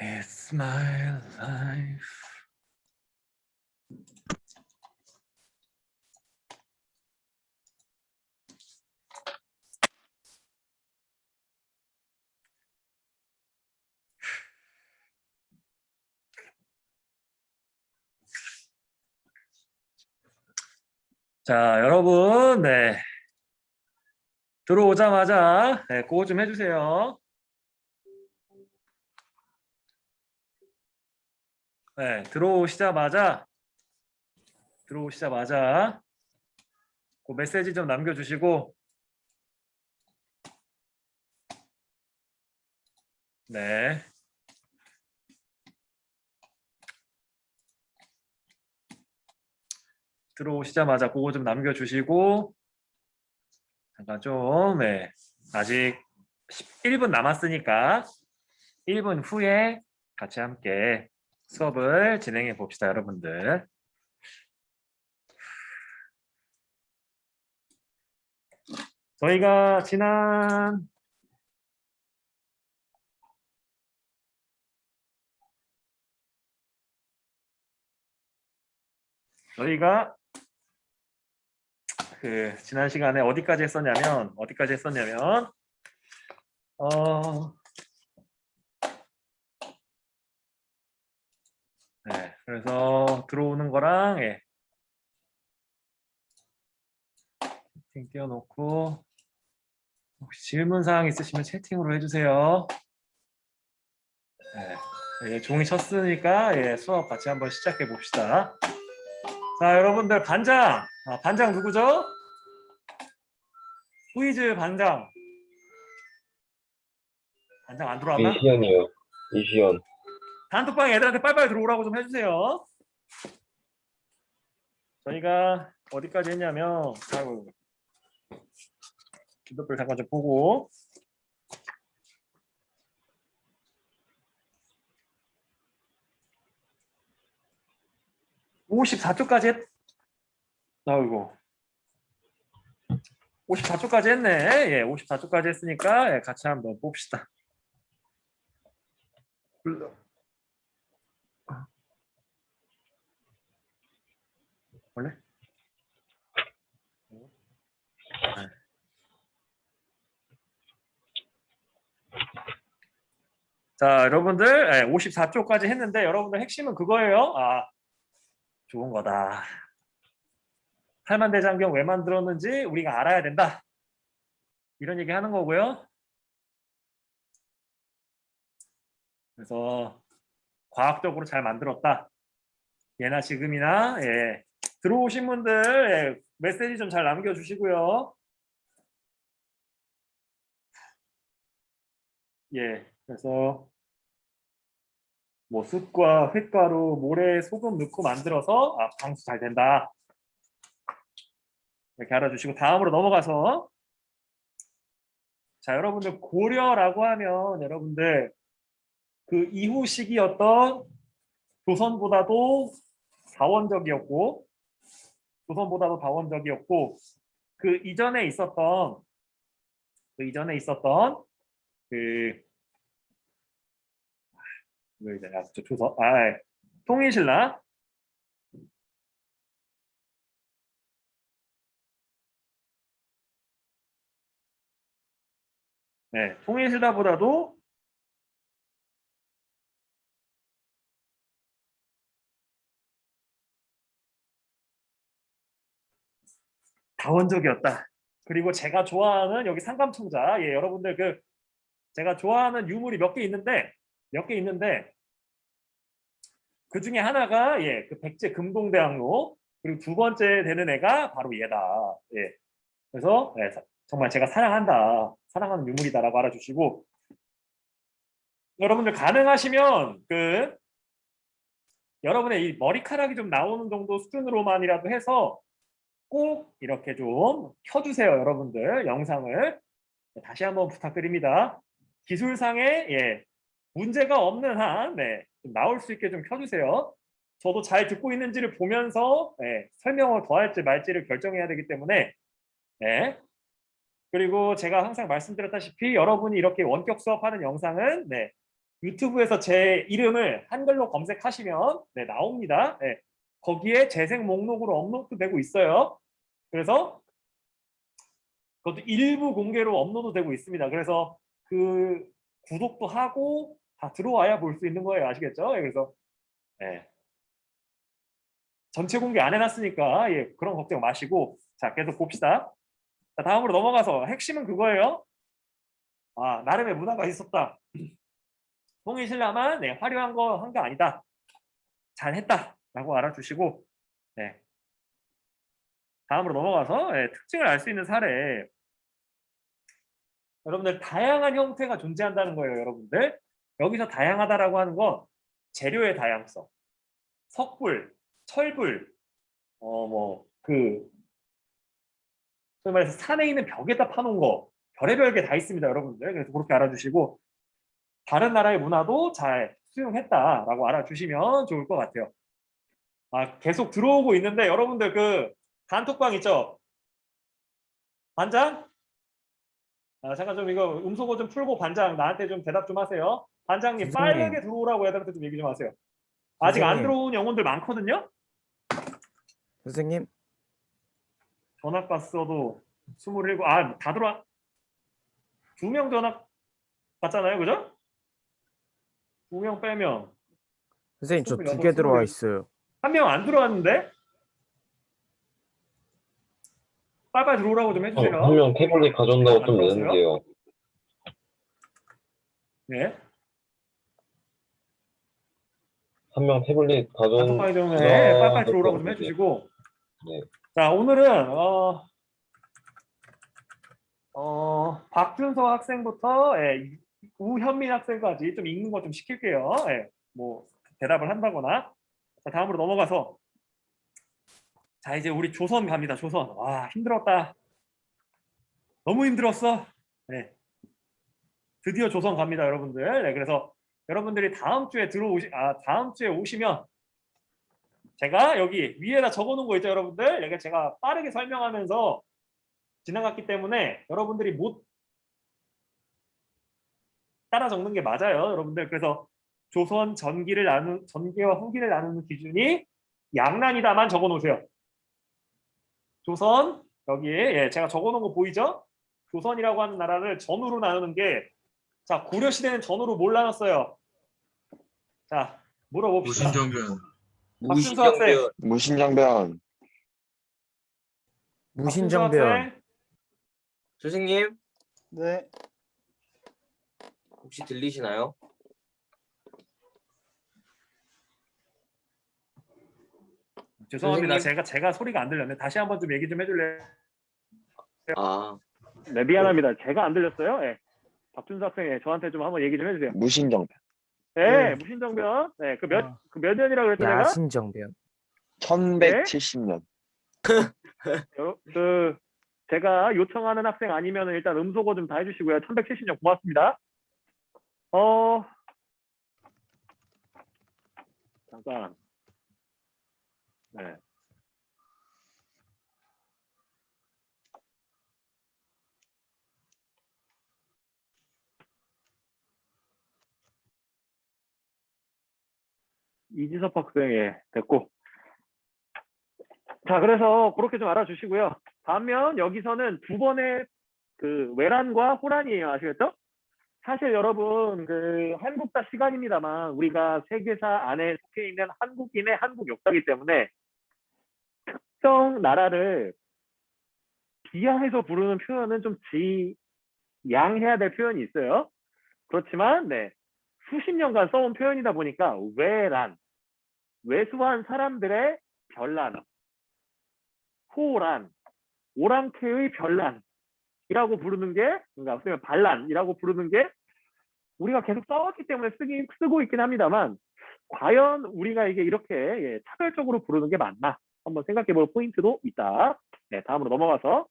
It's my life. 자, 여러분, 들어오자마자 그거 좀 해주세요. 들어오시자마자 그 메시지 좀 남겨주시고, 네. 들어오시자마자 그거 좀 남겨주시고, 잠깐 좀, 아직 1분 남았으니까 1분 후에 같이 함께 수업을 진행해 봅시다, 여러분들. 저희가 지난 시간에 어디까지 했었냐면 그래서 들어오는 거랑 채팅 띄워놓고 혹시 질문사항 있으시면 채팅으로 해주세요. 종이 쳤으니까 수업 같이 한번 시작해 봅시다. 자, 여러분들 반장 누구죠? 후이즈 반장 안 들어왔나? 이시연이요. 이시연. 단톡방 애들한테 빨리빨리 들어오라고 좀 해주세요. 저희가 어디까지 했냐면 기독교 잠깐 좀 보고 54초까지 아이고 54초까지 했네. 54초까지 했으니까 같이 한번 봅시다. 원래? 자, 여러분들 54초까지 했는데 여러분들 핵심은 그거예요. 좋은 거다. 팔만대장경 왜 만들었는지 우리가 알아야 된다. 이런 얘기 하는 거고요. 그래서 과학적으로 잘 만들었다. 예나 지금이나 들어오신 분들 메시지 좀 잘 남겨주시고요. 그래서 뭐 숯과 횟가루, 모래, 소금 넣고 만들어서 방수 잘 된다. 이렇게 알아주시고 다음으로 넘어가서 자, 여러분들 고려라고 하면 여러분들 그 이후 시기였던 조선보다도 다원적이었고 그 이전에 있었던 통일신라 통일신라보다도 다원적이었다. 그리고 제가 좋아하는 여기 상감청자 여러분들 제가 좋아하는 유물이 몇 개 있는데 그 중에 하나가 그 백제 금동대학로 그리고 두 번째 되는 애가 바로 얘다. 그래서 정말 제가 사랑하는 유물이다라고 알아주시고 여러분들 가능하시면 여러분의 이 머리카락이 좀 나오는 정도 수준으로만이라도 해서 꼭 이렇게 좀 켜주세요. 여러분들 영상을 다시 한번 부탁드립니다. 기술상에 문제가 없는 한 좀 나올 수 있게 좀 켜주세요. 저도 잘 듣고 있는지를 보면서 설명을 더 할지 말지를 결정해야 되기 때문에 그리고 제가 항상 말씀드렸다시피 여러분이 이렇게 원격 수업하는 영상은 네, 유튜브에서 제 이름을 한글로 검색하시면 네, 나옵니다. 네, 거기에 재생 목록으로 업로드되고 있어요. 그래서 그것도 일부 공개로 업로드되고 있습니다. 그래서 그 구독도 하고 다 들어와야 볼 수 있는 거예요. 아시겠죠? 예, 그래서 네. 전체 공개 안 해놨으니까 예, 그런 걱정 마시고 자 계속 봅시다. 자, 다음으로 넘어가서 핵심은 그거예요. 아 나름의 문화가 있었다. 통일신라만 네, 화려한 거 한 게 아니다. 잘했다라고 알아주시고 네. 다음으로 넘어가서 예, 특징을 알 수 있는 사례. 여러분들 다양한 형태가 존재한다는 거예요. 여러분들 여기서 다양하다라고 하는 건 재료의 다양성, 석불, 철불, 뭐그 소위 말해서 산에 있는 벽에다 파놓은 거 별의별 게 다 있습니다. 여러분들 그래서 그렇게 알아주시고 다른 나라의 문화도 잘 수용했다라고 알아주시면 좋을 것 같아요. 아 계속 들어오고 있는데 여러분들 그 단톡방 있죠? 반장? 아, 잠깐 좀 이거 음소거 좀 풀고 반장 나한테 좀 대답 좀 하세요. 반장님 선생님. 빨갛게 들어오라고 애들한테 좀 얘기 좀 하세요. 아직 안 선생님. 들어온 영혼들 많거든요. 선생님, 전학 갔어도 27, 다 들어와. 2명 전학 갔잖아요, 그죠? 2명 빼면 선생님 저 28, 2개 들어와 27. 있어요. 1명 안 들어왔는데? 빨빨 들어오라고 좀 해주세요. 한 명 태블릿 가져온다고 안 좀 들어왔어요? 느는데요. 네. 한 명 태블릿 단톡방에 좀 가져온다. 빨빨 들어오라고 좀 해주시고. 네. 자, 오늘은 박준서 학생부터 우현민 학생까지 좀 읽는 거 좀 시킬게요. 뭐 대답을 한다거나. 자, 다음으로 넘어가서 자 이제 우리 조선 갑니다. 조선. 와 힘들었다. 너무 힘들었어. 네. 드디어 조선 갑니다, 여러분들. 네, 그래서 여러분들이 다음 주에 오시면 제가 여기 위에다 적어놓은 거 있죠, 여러분들. 여기 제가 빠르게 설명하면서 지나갔기 때문에 여러분들이 못 따라 적는 게 맞아요, 여러분들. 그래서 조선 전기와 후기를 나누는 기준이 양난이다만 적어 놓으세요. 조선 여기에 제가 적어 놓은 거 보이죠? 조선이라고 하는 나라를 전으로 나누는 게 자, 고려 시대는 전으로 뭘 나눴어요? 자, 물어봅시다. 무신정변. 박준수 학생. 무신정변. 무신정변. 학생. 선생님, 네. 혹시 들리시나요? 죄송합니다. 선생님. 제가 소리가 안 들렸네. 다시 한번 좀 얘기 좀 해줄래요? 아, 네, 미안합니다. 제가 안 들렸어요. 네. 박준수 학생, 저한테 좀 한번 얘기 좀 해주세요. 무신정변. 네, 무신정변. 네, 그 몇 년이라고 그랬죠, 제가? 야신정변. 1170년. 제가 요청하는 학생 아니면 일단 음소거 좀 다 해주시고요. 1170년 고맙습니다. 잠깐. 네. 이지섭 학생이 됐고. 자, 그래서 그렇게 좀 알아주시고요. 반면 여기서는 두 번의 그 외란과 호란이에요. 아시겠죠? 사실 여러분 그 한국사 시간입니다만 우리가 세계사 안에 속해 있는 한국인의 한국 역사이기 때문에 특정 나라를 비하해서 부르는 표현은 좀 지양해야 될 표현이 있어요. 그렇지만 네, 수십 년간 써온 표현이다 보니까 외란, 왜수한 사람들의 변란, 호란, 오랑캐의 변란이라고 부르는 게, 그러니까 반란이라고 부르는 게 우리가 계속 써왔기 때문에 쓰고 있긴 합니다만 과연 우리가 이게 이렇게 차별적으로 부르는 게 맞나 한번 생각해 볼 포인트도 있다. 네, 다음으로 넘어가서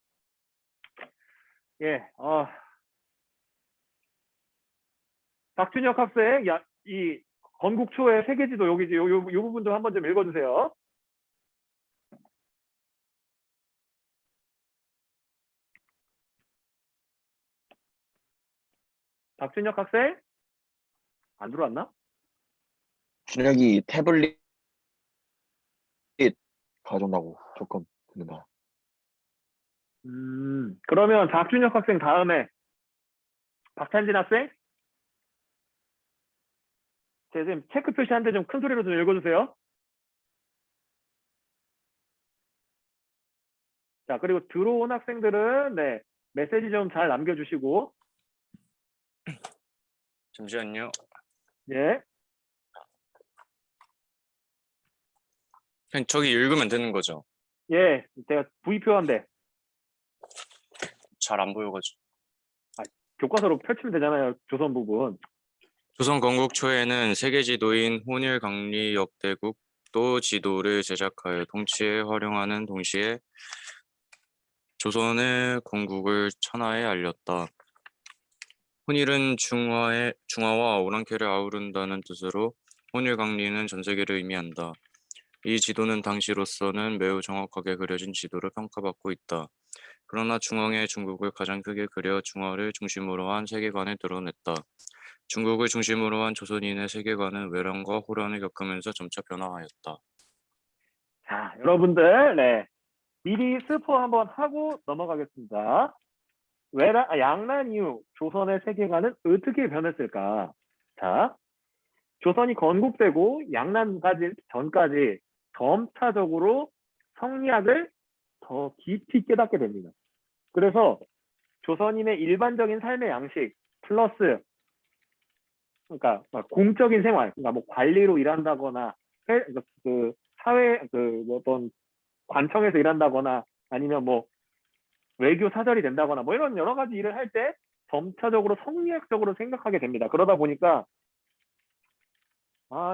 박준혁 학생, 이 건국초의 세계지도 여기지 요 부분 좀 한번 좀 읽어주세요. 박준혁 학생? 안 들어왔나? 준혁이 태블릿 가져온다고 조금 듣는다. 그러면 박준혁 학생 다음에 박찬진 학생? 제 지금 체크 표시한데 좀 큰 소리로 좀 읽어주세요. 자, 그리고 들어온 학생들은 네, 메시지 좀 잘 남겨주시고, 잠시만요. 예, 그냥 저기 읽으면 되는 거죠? 예, 제가 V표한데 잘 안 보여가지고. 교과서로 펼치면 되잖아요, 조선 부분. 조선 건국 초에는 세계 지도인 혼일 강리 역대국도 지도를 제작하여 통치에 활용하는 동시에 조선의 건국을 천하에 알렸다. 혼일은 중화와 오랑캐를 아우른다는 뜻으로 혼일 강리는 전 세계를 의미한다. 이 지도는 당시로서는 매우 정확하게 그려진 지도로 평가받고 있다. 그러나 중앙에 중국을 가장 크게 그려 중화를 중심으로 한 세계관을 드러냈다. 중국을 중심으로 한 조선인의 세계관은 외란과 호란을 겪으면서 점차 변화하였다. 자, 여러분들, 네, 미리 스포 한번 하고 넘어가겠습니다. 양난 이후 조선의 세계관은 어떻게 변했을까? 자, 조선이 건국되고 양난까지 전까지 점차적으로 성리학을 더 깊이 깨닫게 됩니다. 그래서 조선인의 일반적인 삶의 양식 플러스 그러니까 막 공적인 생활, 그러니까 뭐 관리로 일한다거나 그 사회 뭐 어떤 관청에서 일한다거나 아니면 뭐 외교 사절이 된다거나 뭐 이런 여러 가지 일을 할 때 점차적으로 성리학적으로 생각하게 됩니다. 그러다 보니까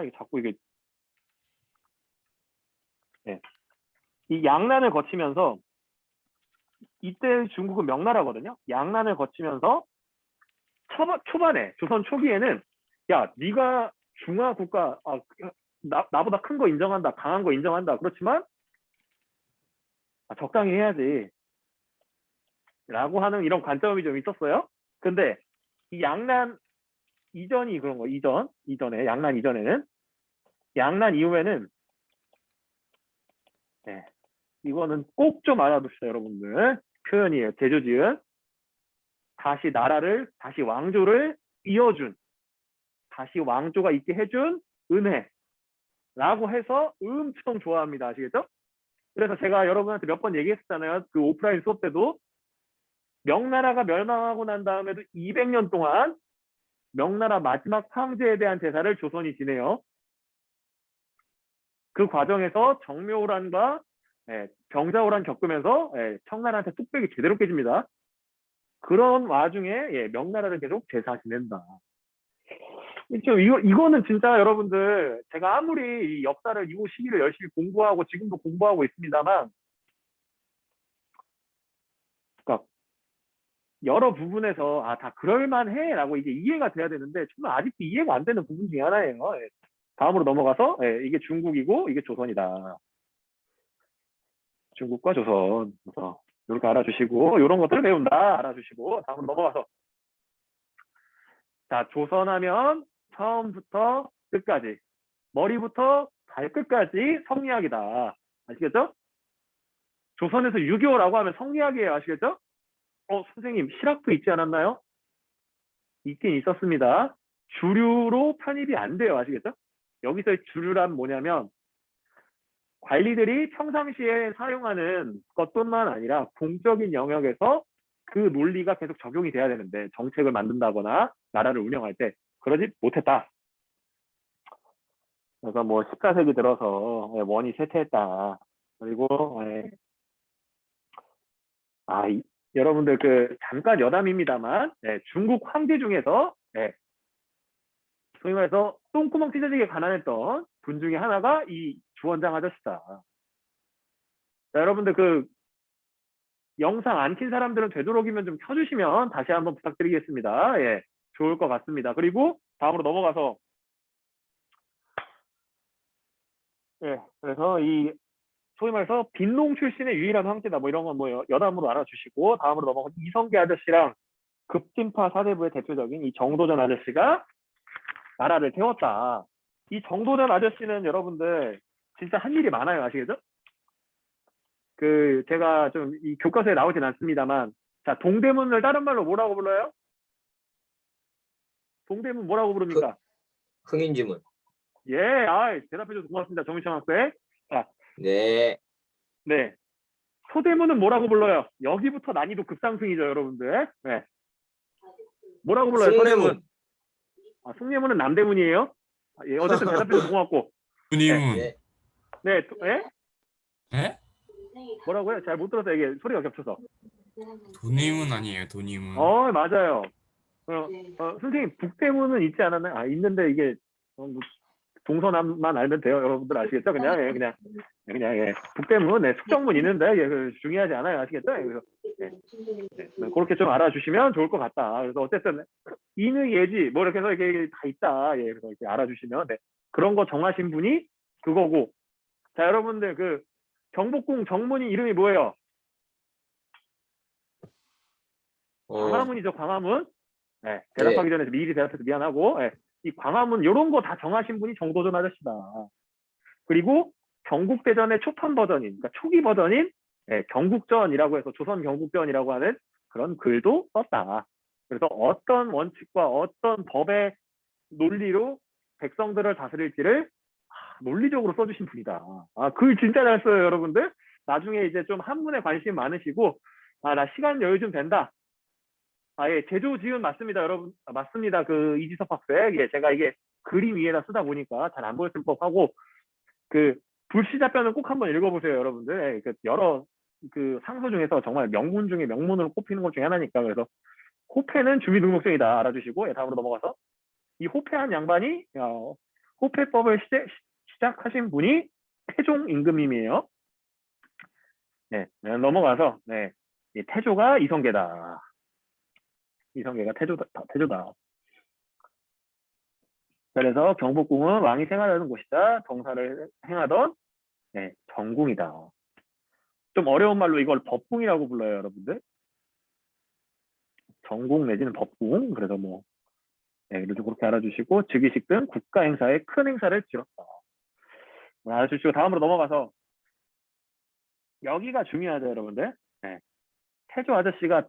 이게 자꾸 이게 이 양난을 거치면서 이때 중국은 명나라거든요. 양난을 거치면서 초반에 조선 초기에는 야 네가 중화 국가 나보다 큰 거 인정한다, 강한 거 인정한다. 그렇지만 적당히 해야지 라고 하는 이런 관점이 좀 있었어요. 근데 이 양난 이전이 그런 거 이전에 양난 이전에는 양난 이후에는 네, 이거는 꼭 좀 알아두시죠 여러분들. 표현이에요. 제조지은 다시 나라를 다시 왕조를 이어준 다시 왕조가 있게 해준 은혜라고 해서 엄청 좋아합니다. 아시겠죠? 그래서 제가 여러분한테 몇 번 얘기했었잖아요. 그 오프라인 수업 때도 명나라가 멸망하고 난 다음에도 200년 동안 명나라 마지막 황제에 대한 제사를 조선이 지내요. 그 과정에서 정묘호란과 병자호란 겪으면서 청나라한테 뚝배기 제대로 깨집니다. 그런 와중에 명나라를 계속 제사 지낸다. 이거는 진짜 여러분들 제가 아무리 이 역사를 이후 시기를 열심히 공부하고 지금도 공부하고 있습니다만 그러니까 여러 부분에서 다 그럴만해라고 이게 이해가 돼야 되는데 정말 아직도 이해가 안 되는 부분 중에 하나예요. 다음으로 넘어가서 이게 중국이고 이게 조선이다. 중국과 조선. 그래서 이렇게 알아주시고 이런 것들을 배운다 알아주시고 다음으로 넘어가서 자 조선하면 처음부터 끝까지 머리부터 발끝까지 성리학이다. 아시겠죠? 조선에서 유교라고 하면 성리학이에요. 아시겠죠? 선생님 실학도 있지 않았나요? 있긴 있었습니다. 주류로 편입이 안 돼요. 아시겠죠? 여기서의 주류란 뭐냐면 관리들이 평상시에 사용하는 것뿐만 아니라 공적인 영역에서 그 논리가 계속 적용이 돼야 되는데 정책을 만든다거나 나라를 운영할 때 그러지 못했다. 그래서 뭐 14세기 들어서 원이 쇠퇴했다. 그리고 여러분들 그 잠깐 여담입니다만 중국 황제 중에서 소위 말해서 똥구멍 찢어지게 가난했던 분 중에 하나가 이 주원장 아저씨다. 자, 여러분들 그 영상 안 킨 사람들은 되도록이면 좀 켜주시면 다시 한번 부탁드리겠습니다. 좋을 것 같습니다. 그리고 다음으로 넘어가서 그래서 이 소위 말해서 빈농 출신의 유일한 황제다 뭐 이런 건 뭐 여담으로 알아주시고 다음으로 넘어가서 이성계 아저씨랑 급진파 사대부의 대표적인 이 정도전 아저씨가 나라를 태웠다. 이 정도전 아저씨는 여러분들 진짜 한 일이 많아요. 아시겠죠? 그 제가 좀 이 교과서에 나오진 않습니다만, 자, 동대문을 다른 말로 뭐라고 불러요? 동대문 뭐라고 부릅니까? 흥인지문. 예, 대답해줘서 고맙습니다. 정유청 학생. 자, 네. 네. 소대문은 뭐라고 불러요? 여기부터 난이도 급상승이죠, 여러분들. 네. 뭐라고 불러요? 소대문. 숭례문. 숭례문은 남대문이에요. 예, 어쨌든 대답해줘서 고맙고. 도니문. 네. 네, 예? 예? 뭐라고요? 잘 못 들어서 이게 소리가 겹쳐서. 도니문 아니에요, 도니문. 맞아요. 선생님, 북대문은 있지 않았나요? 있는데 이게 뭐 동서남만 알면 돼요. 여러분들 아시겠죠? 그냥 예. 북대문, 네, 숙정문 있는데 그 중요하지 않아요. 아시겠죠? 그래서 그렇게 좀 알아주시면 좋을 것 같다. 그래서 어쨌든 인의 예지 뭐 이렇게 해서 이게 다 있다. 예, 그래서 이렇게 알아주시면 그런 거 정하신 분이 그거고. 자, 여러분들 그 경복궁 정문이 이름이 뭐예요? 광화문이죠, 광화문. 네, 대답하기 전에 미리 대답해서 미안하고, 이 광화문 이런 거 다 정하신 분이 정도전 아저씨다. 그리고 경국대전의 초판 버전인, 그러니까 초기 버전인 경국전이라고 해서 조선 경국전이라고 하는 그런 글도 썼다. 그래서 어떤 원칙과 어떤 법의 논리로 백성들을 다스릴지를 논리적으로 써주신 분이다. 글 진짜 잘 써요, 여러분들. 나중에 이제 좀 한문에 관심 많으시고, 나 시간 여유 좀 된다. 예, 제조 지은 맞습니다, 여러분. 맞습니다. 그 이지섭 학생. 예, 제가 이게 그림 위에다 쓰다 보니까 잘 안 보였을 법하고, 그 불시자편은 꼭 한번 읽어보세요, 여러분들. 예, 그 여러 그 상서 중에서 정말 명문 중에 명문으로 꼽히는 것 중에 하나니까. 그래서 호패는 주민등록증이다 알아주시고, 다음으로 넘어가서 이 호패한 양반이 호패법을 시작하신 분이 태종 임금님이에요. 네, 넘어가서 이 태조가 이성계다. 이성계가 태조다. 그래서 경복궁은 왕이 생활하는 곳이다. 정사를 행하던 정궁이다. 좀 어려운 말로 이걸 법궁이라고 불러요, 여러분들. 정궁 내지는 법궁. 그래서 그래서 그렇게 알아주시고, 즉위식 등 국가 행사에 큰 행사를 치렀다. 알아주시고 다음으로 넘어가서 여기가 중요하죠, 여러분들. 태조 아저씨가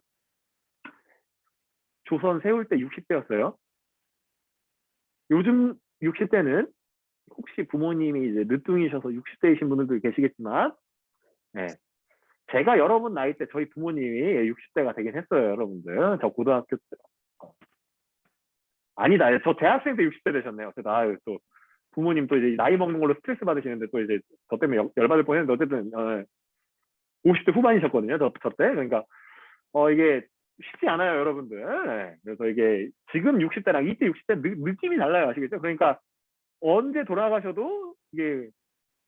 조선 세울 때 60대였어요. 요즘 60대는 혹시 부모님이 이제 늦둥이셔서 60대이신 분들도 계시겠지만, 제가 여러분 나이 때 저희 부모님이 60대가 되긴 했어요, 여러분들. 저 고등학교 때. 아니다, 저 대학생 때 60대 되셨네요. 그래서 또 부모님 또 이제 나이 먹는 걸로 스트레스 받으시는데 또 이제 저 때문에 열받을 뻔했는데 어쨌든 50대 후반이셨거든요, 저 때. 그러니까 이게 쉽지 않아요, 여러분들. 그래서 이게 지금 60대랑 이때 60대 느낌이 달라요, 아시겠죠? 그러니까 언제 돌아가셔도 이게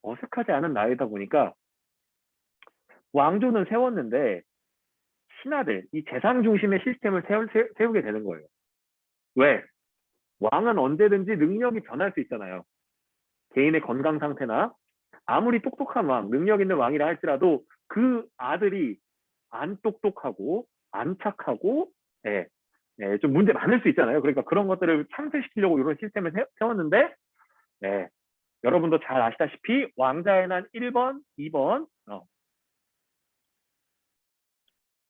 어색하지 않은 나이다 보니까 왕조는 세웠는데 신하들, 이 재상 중심의 시스템을 세우게 되는 거예요. 왜? 왕은 언제든지 능력이 변할 수 있잖아요. 개인의 건강 상태나 아무리 똑똑한 왕, 능력 있는 왕이라 할지라도 그 아들이 안 똑똑하고 안 착하고 좀 문제 많을 수 있잖아요. 그러니까 그런 것들을 창출시키려고 이런 시스템을 세웠는데 여러분도 잘 아시다시피 왕자의 난 1번, 2번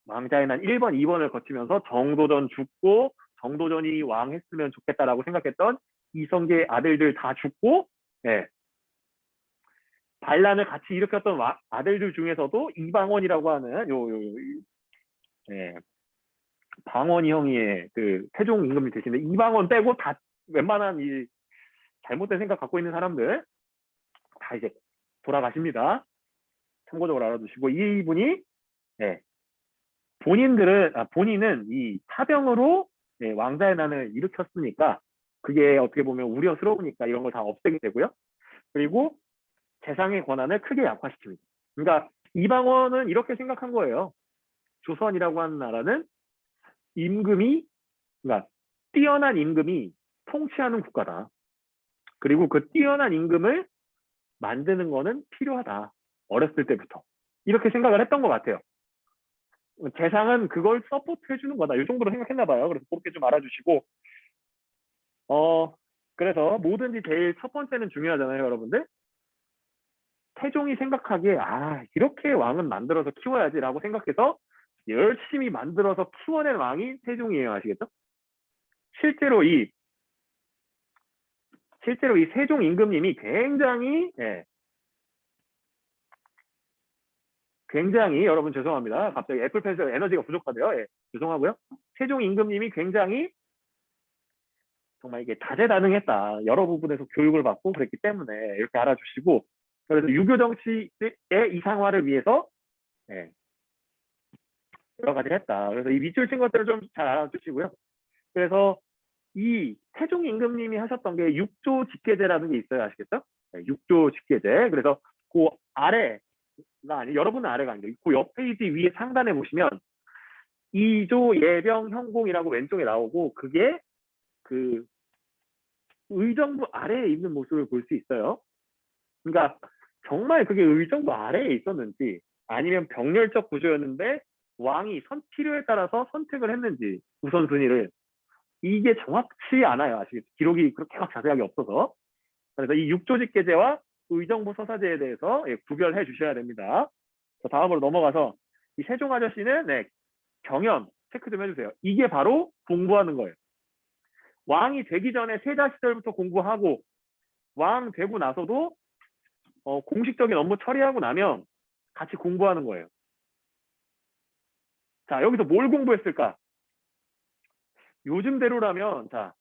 왕자의 난 1번, 2번을 거치면서 정도전 죽고 정도전이 왕했으면 좋겠다라고 생각했던 이성계 아들들 다 죽고 반란을 같이 일으켰던 아들들 중에서도 이방원이라고 하는 방원이 형이 그 태종 임금이 되시는데 이방원 빼고 다 웬만한 이 잘못된 생각 갖고 있는 사람들 다 이제 돌아가십니다. 참고적으로 알아두시고 이분이 본인은 이 사병으로 왕자의 난을 일으켰으니까 그게 어떻게 보면 우려스러우니까 이런 걸 다 없애게 되고요. 그리고 재상의 권한을 크게 약화시킵니다. 그러니까 이방원은 이렇게 생각한 거예요. 조선이라고 하는 나라는 그러니까 뛰어난 임금이 통치하는 국가다. 그리고 그 뛰어난 임금을 만드는 거는 필요하다. 어렸을 때부터. 이렇게 생각을 했던 것 같아요. 재상은 그걸 서포트 해주는 거다. 이 정도로 생각했나 봐요. 그래서 그렇게 좀 알아주시고 그래서 뭐든지 제일 첫 번째는 중요하잖아요, 여러분들. 태종이 생각하기에 이렇게 왕은 만들어서 키워야지라고 생각해서 열심히 만들어서 키워낸 왕이 태종이에요. 아시겠죠? 실제로 이 세종 임금님이 굉장히 여러분 죄송합니다. 갑자기 애플펜슬 에너지가 부족하대요. 예, 죄송하고요. 세종 임금님이 굉장히 정말 이게 다재다능했다. 여러 부분에서 교육을 받고 그랬기 때문에 이렇게 알아주시고 그래서 유교 정치의 이상화를 위해서 여러 가지를 했다. 그래서 이 밑줄 친 것들을 좀 잘 알아주시고요. 그래서 이 태종 임금님이 하셨던 게 육조 직계제라는 게 있어요. 아시겠죠? 육조 직계제. 그래서 그 아래가 아니 여러분은 아래가 아니고 그 옆 페이지 위에 상단에 보시면 이조 예병 형공이라고 왼쪽에 나오고 그게 그 의정부 아래에 있는 모습을 볼 수 있어요. 그러니까 정말 그게 의정부 아래에 있었는지 아니면 병렬적 구조였는데 왕이 필요에 따라서 선택을 했는지 우선순위를 이게 정확치 않아요. 아시겠죠? 기록이 그렇게 막 자세하게 없어서. 그래서 이 육조직계제와 의정부 서사제에 대해서 구별해 주셔야 됩니다. 자, 다음으로 넘어가서 이 세종 아저씨는 경연 체크 좀 해주세요. 이게 바로 공부하는 거예요. 왕이 되기 전에 세자 시절부터 공부하고 왕 되고 나서도 공식적인 업무 처리하고 나면 같이 공부하는 거예요. 자, 여기서 뭘 공부했을까? 요즘대로라면 자,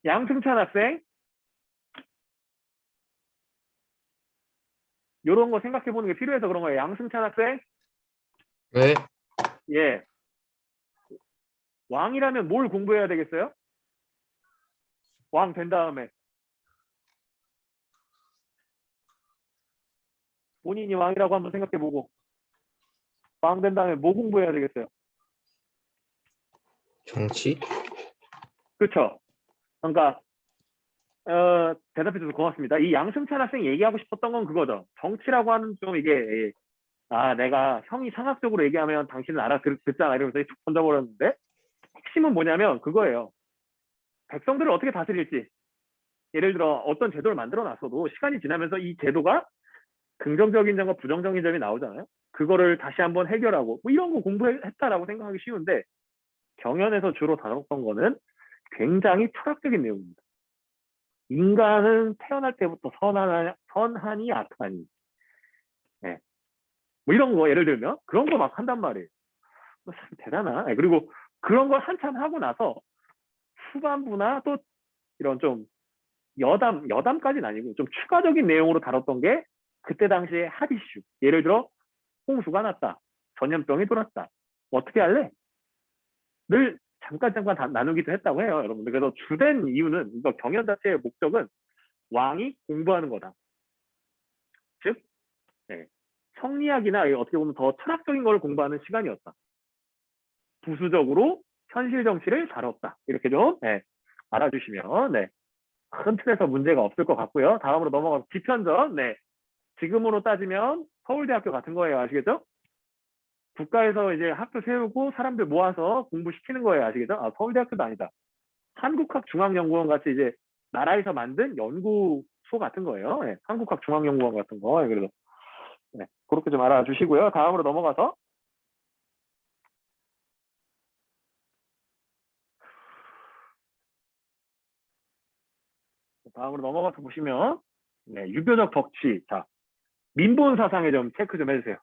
양승찬 학생 이런 거 생각해 보는 게 필요해서 그런 거예요. 양승찬 학생. 네. 예. 왕이라면 뭘 공부해야 되겠어요? 왕 된 다음에 본인이 왕이라고 한번 생각해 보고 왕 된 다음에 뭐 공부해야 되겠어요? 정치? 그렇죠. 그러니까 대답해줘서 고맙습니다. 이 양승찬 학생이 얘기하고 싶었던 건 그거죠. 정치라고 하는 좀 이게 내가 형이 상학적으로 얘기하면 당신은 알아듣잖아 이러면서 툭 던져버렸는데 핵심은 뭐냐면 그거예요. 백성들을 어떻게 다스릴지. 예를 들어 어떤 제도를 만들어 놨어도 시간이 지나면서 이 제도가 긍정적인 점과 부정적인 점이 나오잖아요. 그거를 다시 한번 해결하고 뭐 이런 거 공부했다라고 생각하기 쉬운데 경연에서 주로 다뤘던 거는 굉장히 철학적인 내용입니다. 인간은 태어날 때부터 선하니 악하니 뭐 이런 거 예를 들면 그런 거 막 한단 말이에요. 참 대단하다. 그리고 그런 걸 한참 하고 나서 후반부나 또 이런 좀 여담까지는 아니고 좀 추가적인 내용으로 다뤘던 게 그때 당시에 핫 이슈. 예를 들어 홍수가 났다. 전염병이 돌았다. 어떻게 할래? 늘 잠깐 나누기도 했다고 해요, 여러분들. 그래서 주된 이유는 이거 경연 자체의 목적은 왕이 공부하는 거다. 즉, 성리학이나 어떻게 보면 더 철학적인 걸 공부하는 시간이었다. 부수적으로 현실 정치를 다뤘다. 이렇게 좀 알아주시면 큰 틀에서 문제가 없을 것 같고요. 다음으로 넘어가서 지편전. 지금으로 따지면 서울대학교 같은 거예요. 아시겠죠? 국가에서 이제 학교 세우고 사람들 모아서 공부시키는 거예요. 아시겠죠? 서울대학교도 아니다. 한국학중앙연구원 같이 이제 나라에서 만든 연구소 같은 거예요. 한국학중앙연구원 같은 거. 그래서 그렇게 좀 알아주시고요. 다음으로 넘어가서 보시면 유교적 덕치. 자, 민본 사상에 좀 체크 좀 해주세요.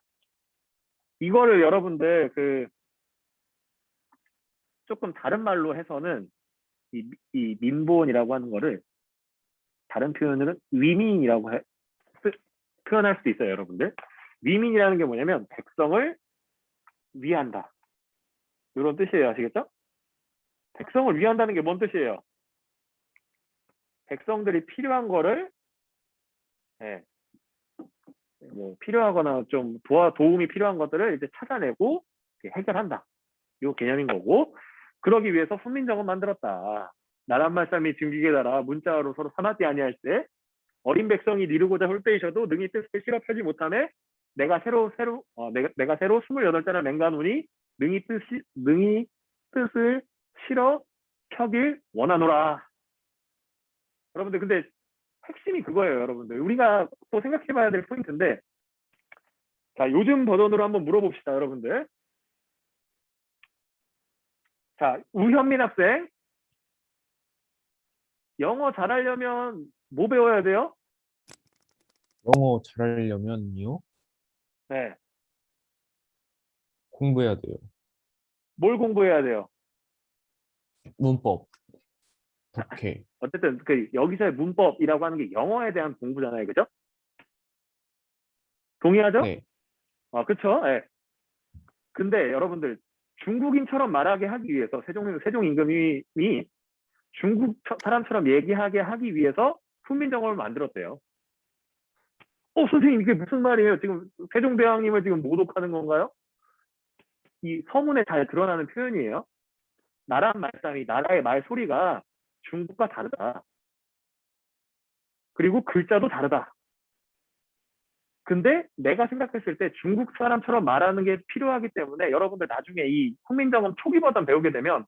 이거를 여러분들 조금 다른 말로 해서는 이 민본이라고 하는 거를 다른 표현으로는 위민이라고 표현할 수도 있어요, 여러분들. 위민이라는 게 뭐냐면 백성을 위한다. 이런 뜻이에요. 아시겠죠? 백성을 위한다는 게 뭔 뜻이에요? 백성들이 필요한 거를 뭐 필요하거나 좀 도움이 필요한 것들을 이제 찾아내고 해결한다. 이 개념인 거고, 그러기 위해서 훈민정음 만들었다. 나란 말씀이 증기게 달아 문자로 서로 사마띠 아니할 때 어린 백성이 이루고자 홀빼이셔도 능히 뜻을 실어 펴지 못하매 내가 새로 28자나 맹가노니 능히 뜻을 실어 펴길 원하노라. 여러분들 근데 핵심이 그거예요, 여러분들. 우리가 또 생각해봐야 될 포인트인데, 자 요즘 버전으로 한번 물어봅시다, 여러분들. 자 우현민 학생, 영어 잘하려면 뭐 배워야 돼요? 영어 잘하려면요? 네, 공부해야 돼요. 뭘 공부해야 돼요? 문법, 독해. 어쨌든 그 여기서의 문법이라고 하는 게 영어에 대한 공부잖아요, 그죠? 동의하죠? 네. 그쵸? 예. 근데 여러분들 중국인처럼 말하게 하기 위해서 세종 임금이 중국 사람처럼 얘기하게 하기 위해서 훈민정음을 만들었대요. 선생님 이게 무슨 말이에요? 지금 세종대왕님을 지금 모독하는 건가요? 이 서문에 잘 드러나는 표현이에요. 나란 말싸움이, 나라의 말소리가 중국과 다르다. 그리고 글자도 다르다. 근데 내가 생각했을 때 중국 사람처럼 말하는 게 필요하기 때문에 여러분들 나중에 이 훈민정음 초기 버전 배우게 되면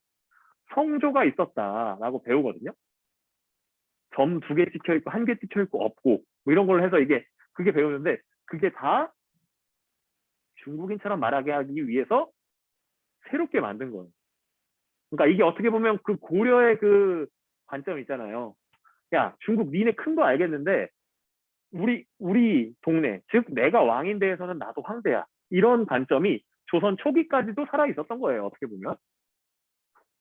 성조가 있었다라고 배우거든요. 점 2개 찍혀 있고 1개 찍혀 있고 없고 뭐 이런 걸 해서 그게 배우는데 그게 다 중국인처럼 말하게 하기 위해서 새롭게 만든 거예요. 그러니까 이게 어떻게 보면 그 고려의 그 관점이 있잖아요. 야, 중국 니네 큰 거 알겠는데 우리 동네, 즉 내가 왕인 데에서는 나도 황제야. 이런 관점이 조선 초기까지도 살아 있었던 거예요. 어떻게 보면.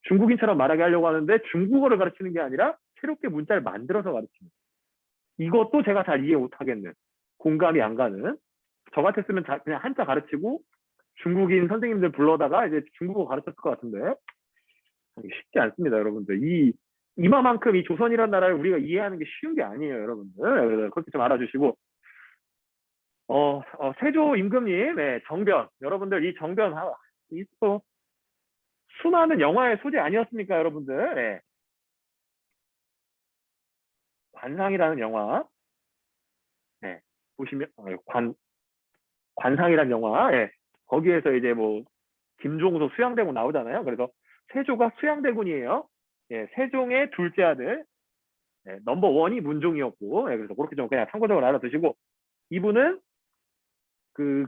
중국인처럼 말하게 하려고 하는데 중국어를 가르치는 게 아니라 새롭게 문자를 만들어서 가르치는. 이것도 제가 잘 이해 못하겠는, 공감이 안 가는. 저 같았으면 그냥 한자 가르치고 중국인 선생님들 불러다가 이제 중국어 가르쳤을 것 같은데 쉽지 않습니다, 여러분들. 이마만큼 이 조선이라는 나라를 우리가 이해하는 게 쉬운 게 아니에요, 여러분들. 그래서 그렇게 좀 알아주시고, 세조 임금님, 네, 정변. 여러분들 이 정변, 또 수많은 영화의 소재 아니었습니까, 여러분들? 네. 관상이라는 영화, 네, 보시면 관상이라는 영화, 네, 거기에서 이제 뭐 김종서 수양대군 나오잖아요. 그래서 세조가 수양대군이에요. 예, 세종의 둘째 아들, 넘버 원이 문종이었고, 그래서 그렇게 좀 그냥 참고적으로 알아두시고, 이분은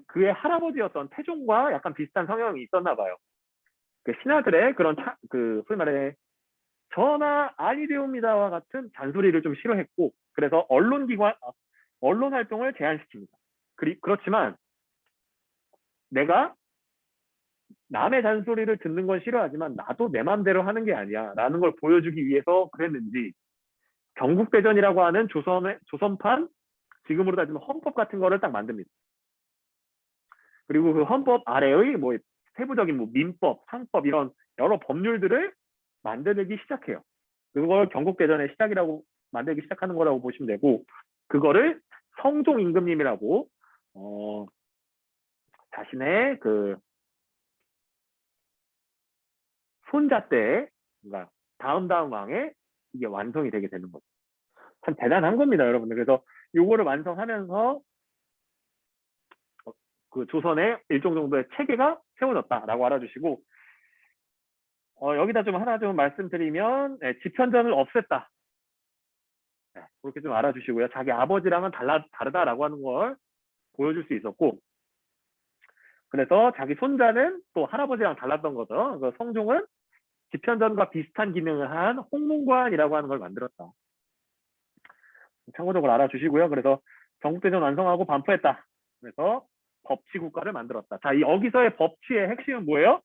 그의 할아버지였던 태종과 약간 비슷한 성향이 있었나 봐요. 그 신하들의 그런 소위 말해 전하 아니되옵니다와 같은 잔소리를 좀 싫어했고, 그래서 언론 활동을 제한시킵니다. 그렇지만 내가 남의 잔소리를 듣는 건 싫어하지만 나도 내 맘대로 하는 게 아니야 라는 걸 보여주기 위해서 그랬는지 경국대전이라고 하는 조선판, 지금으로 따지면 헌법 같은 거를 딱 만듭니다. 그리고 그 헌법 아래의 뭐 세부적인 뭐 민법, 상법 이런 여러 법률들을 만들기 시작해요. 그걸 경국대전의 시작이라고 만들기 시작하는 거라고 보시면 되고, 그거를 성종 임금님이라고 자신의 그 손자 때, 그러니까 다음 왕에 이게 완성이 되게 되는 거죠. 참 대단한 겁니다, 여러분들. 그래서 요거를 완성하면서 그 조선의 일정 정도의 체계가 세워졌다라고 알아주시고, 여기다 좀 하나 좀 말씀드리면, 집현전을 없앴다. 네, 그렇게 좀 알아주시고요. 자기 아버지랑은 다르다라고 하는 걸 보여줄 수 있었고, 그래서 자기 손자는 또 할아버지랑 달랐던 거죠. 그 성종은 집현전과 비슷한 기능을 한 홍문관이라고 하는 걸 만들었다. 참고적으로 알아주시고요. 그래서 경국대전 완성하고 반포했다. 그래서 법치국가를 만들었다. 자, 여기서의 법치의 핵심은 뭐예요?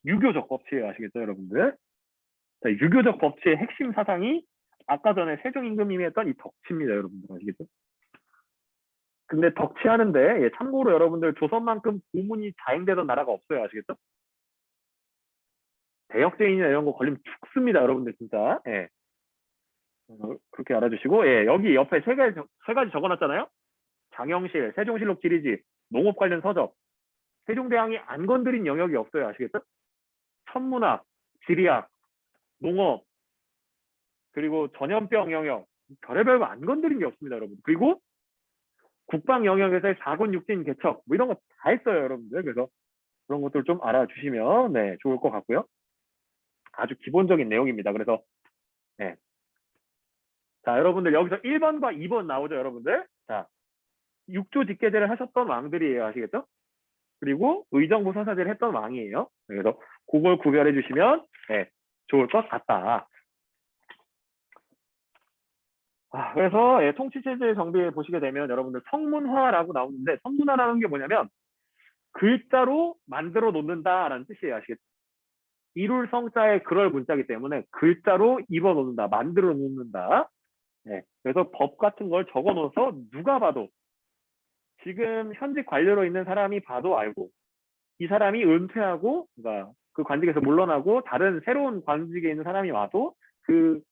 유교적 법치예요. 아시겠죠, 여러분들? 자, 유교적 법치의 핵심 사상이 아까 전에 세종 임금님이 했던 이 덕치입니다, 여러분들. 아시겠죠? 근데 덕치하는데, 참고로 여러분들 조선만큼 고문이 자행되던 나라가 없어요. 아시겠죠? 대역죄인이나 이런 거 걸리면 죽습니다, 여러분들 진짜. 예. 그렇게 알아주시고, 여기 옆에 세 가지 적어놨잖아요. 장영실, 세종실록 지리지, 농업 관련 서적. 세종대왕이 안 건드린 영역이 없어요. 아시겠죠? 천문학, 지리학, 농업, 그리고 전염병 영역, 별의별 거 안 건드린 게 없습니다, 여러분. 그리고 국방 영역에서의 4군 6진 개척, 뭐 이런 거 다 했어요, 여러분들. 그래서 그런 것들 좀 알아주시면 네, 좋을 것 같고요. 아주 기본적인 내용입니다. 그래서 네. 자, 여러분들 여기서 1번과 2번 나오죠, 여러분들. 자, 6조 직계제를 하셨던 왕들이에요, 아시겠죠? 그리고 의정부 서사제를 했던 왕이에요. 그래서 그걸 구별해 주시면 네, 좋을 것 같다. 그래서 예, 통치체제 정비에 보시게 되면 여러분들 성문화라고 나오는데, 성문화라는 게 뭐냐면 글자로 만들어 놓는다라는 뜻이에요. 아시겠죠? 이룰 성자의 그럴 문자이기 때문에 글자로 입어 놓는다, 만들어 놓는다. 네, 그래서 법 같은 걸 적어 놓아서 누가 봐도, 지금 현직 관료로 있는 사람이 봐도 알고, 이 사람이 은퇴하고 그러니까 그 관직에서 물러나고 다른 새로운 관직에 있는 사람이 와도 그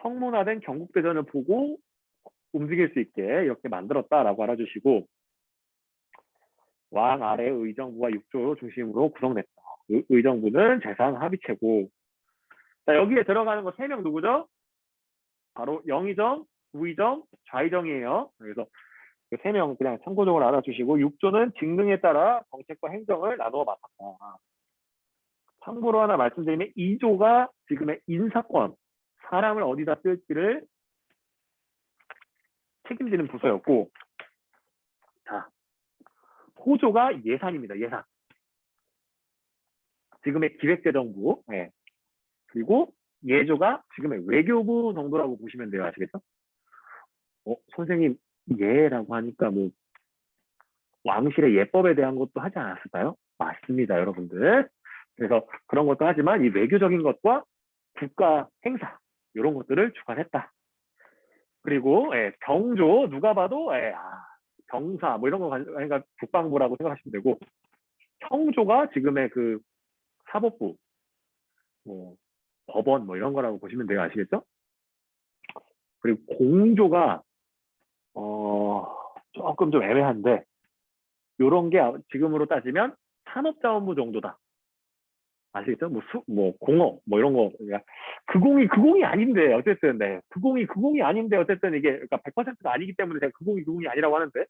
성문화된 경국대전을 보고 움직일 수 있게 이렇게 만들었다라고 알아주시고, 왕 아래 의정부와 6조 중심으로 구성됐다. 의정부는 재상 합의체고. 자, 여기에 들어가는 거 3명 누구죠? 바로 영의정, 우의정, 좌의정이에요. 그래서 그 3명 그냥 참고적으로 알아주시고, 6조는 직능에 따라 정책과 행정을 나누어 맡았다. 참고로 하나 말씀드리면 2조가 지금의 인사권, 사람을 어디다 쓸지를 책임지는 부서였고, 자, 호조가 예산입니다. 예산. 지금의 기획재정부. 네. 그리고 예조가 지금의 외교부 정도라고 보시면 돼요. 아시겠죠? 선생님, 예라고 하니까 뭐 왕실의 예법에 대한 것도 하지 않았을까요? 맞습니다, 여러분들. 그래서 그런 것도 하지만 이 외교적인 것과 국가 행사 이런 것들을 주관했다. 그리고 경조, 누가 봐도 경사 뭐 이런 거, 그러니까 국방부라고 생각하시면 되고, 청조가 지금의 그 사법부, 뭐 법원 뭐 이런 거라고 보시면 돼요. 아시겠죠? 그리고 공조가 조금 좀 애매한데, 요런 게 지금으로 따지면 산업자원부 정도다. 아시겠죠? 뭐 공업 뭐 이런 거, 그러니까 그공이 아닌데 어쨌든, 네, 그공이 아닌데 어쨌든 이게 그러니까 100%가 아니기 때문에 제가 그공이 아니라고 하는데,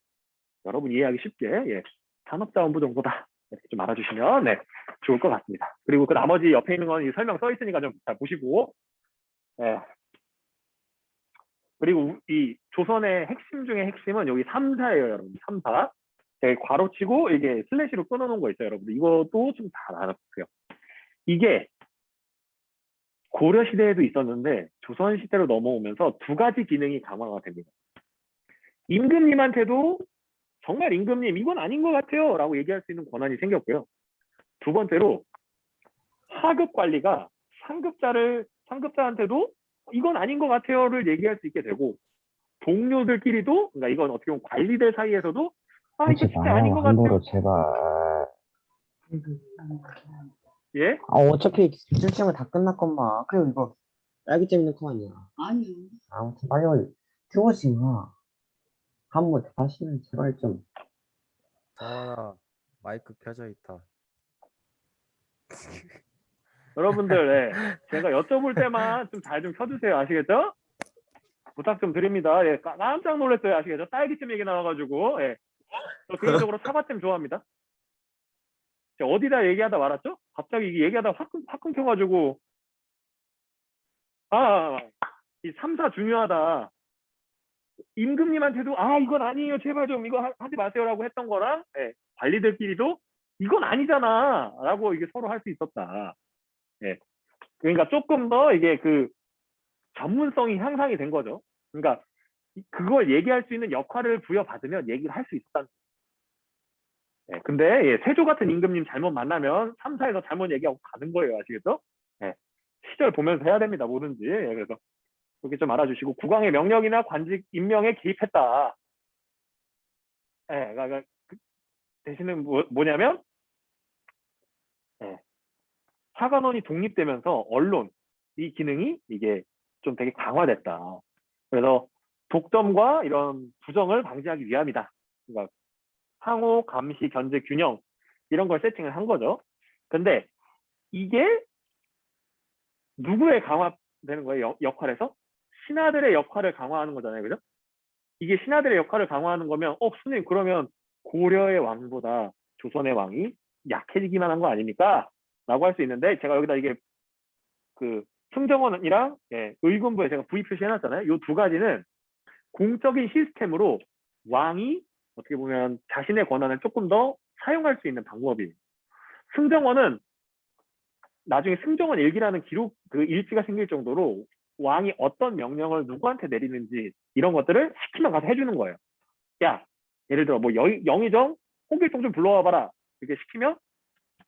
여러분 이해하기 쉽게 산업자원부 정도다 이렇게 좀 알아주시면 네, 좋을 것 같습니다. 그리고 그 나머지 옆에 있는 건 이 설명 써 있으니까 좀 잘 보시고, 그리고 이 조선의 핵심 중에 핵심은 여기 3사예요, 여러분. 3사. 괄호치고 이게 슬래시로 끊어놓은 거 있어요, 여러분들. 이것도 좀 잘 알아보세요. 이게 고려 시대에도 있었는데 조선 시대로 넘어오면서 2가지 기능이 강화가 됩니다. 임금님한테도 정말 임금님 이건 아닌 것 같아요 라고 얘기할 수 있는 권한이 생겼고요. 2번째로 하급 관리가 상급자한테도 이건 아닌 것 같아요를 얘기할 수 있게 되고, 동료들끼리도, 그러니까 이건 어떻게 보면 관리들 사이에서도 이게 진짜 아닌 것 같아요. 제발. 예? 어차피 실시간 다 끝났건만. 그리고 이거 딸기 재밌는 거 아니야. 아니. 아무튼 빨리 키워지 마. 한번 다시는 제발 좀. 정원아, 마이크 켜져 있다. 여러분들, 제가 여쭤볼 때만 좀 잘 좀 켜주세요. 아시겠죠? 부탁 좀 드립니다. 깜짝 놀랐어요. 아시겠죠? 딸기잼 얘기 나와가지고. 저 개인적으로 사과잼 좋아합니다. 어디다 얘기하다 말았죠? 갑자기 이게 얘기하다 확 끊겨가지고. 이 3사 중요하다. 임금님한테도 이건 아니에요. 제발 좀 이거 하지 마세요라고 했던 거랑, 관리들끼리도 이건 아니잖아 라고 이게 서로 할 수 있었다. 그러니까 조금 더 이게 그 전문성이 향상이 된 거죠. 그러니까 그걸 얘기할 수 있는 역할을 부여받으면 얘기를 할 수 있었다는 거예요. 근데 세조 같은 임금님 잘못 만나면 3사에서 잘못 얘기하고 가는 거예요. 아시겠죠? 시절 보면서 해야 됩니다. 뭐든지. 그래서 그렇게 좀 알아주시고, 국왕의 명령이나 관직 임명에 개입했다. 그러니까 대신은 뭐냐면, 사관원이 독립되면서 언론 이 기능이 이게 좀 되게 강화됐다. 그래서 독점과 이런 부정을 방지하기 위함이다. 그러니까 상호, 감시, 견제, 균형 이런 걸 세팅을 한 거죠. 근데 이게 누구의 강화 되는 거예요. 역할에서 신하들의 역할을 강화하는 거잖아요, 그죠? 이게 신하들의 역할을 강화하는 거면, 선생님 그러면 고려의 왕보다 조선의 왕이 약해지기만 한 거 아닙니까? 라고 할 수 있는데 제가 여기다 이게 그 승정원이랑 의군부에 제가 V 표시해놨잖아요. 이 두 가지는 공적인 시스템으로 왕이 어떻게 보면 자신의 권한을 조금 더 사용할 수 있는 방법이에요. 승정원은 나중에 승정원 일기라는 기록 그 일지가 생길 정도로 왕이 어떤 명령을 누구한테 내리는지 이런 것들을 시키면 가서 해주는 거예요. 야, 예를 들어 뭐 영의정 홍길동 좀 불러와 봐라 이렇게 시키면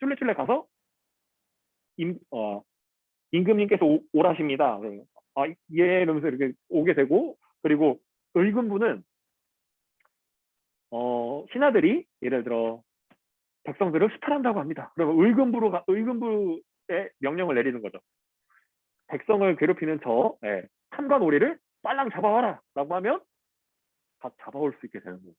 쫄래쫄래 가서 임금님께서 오라십니다. 예, 이러면서 이렇게 오게 되고, 그리고 의군부는 신하들이 예를 들어 백성들을 수탈한다고 합니다. 그러면 의군부에 명령을 내리는 거죠. 백성을 괴롭히는 저 탐관 오리를 빨랑 잡아와라 라고 하면 다 잡아올 수 있게 되는 거예요.